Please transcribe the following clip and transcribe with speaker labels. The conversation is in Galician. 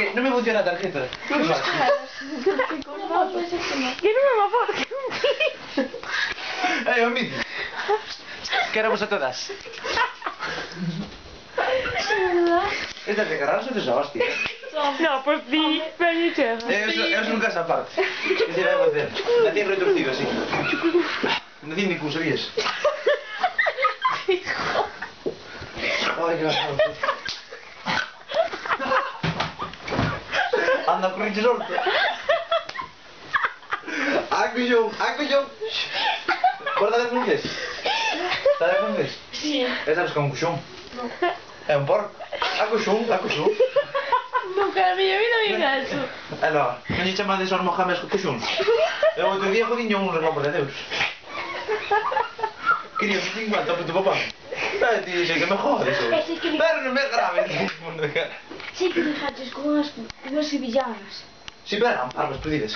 Speaker 1: que non me funciona a tarjeta.
Speaker 2: Que non me va foto, que non
Speaker 1: Un vídeo. Queremos a todas. Esta de cargar son de esa hostia.
Speaker 2: No, pues di, ven y chega.
Speaker 1: Es un caso aparte. Que se vai facer? Nací retorcido así. Nací mi cu, sabías? Ay, que bajado. Anda, corriche sorte. Acollón. Guarda de francés. Está de francés?
Speaker 2: Sí.
Speaker 1: Sabes que é un coxón?
Speaker 2: No.
Speaker 1: É un porco. Acoxón.
Speaker 2: Nunca na miña vida vi eso.
Speaker 1: Non lle chamades aos mojames coxóns? Eu outro día jodiño un regalo de Deus. Quería 50 por tu papá. Ti dixe que me jodes hoxe. Pero non me grabes.
Speaker 3: Sí que dejaches con as sevillanas.
Speaker 1: Si, pero eran parvas pedidas.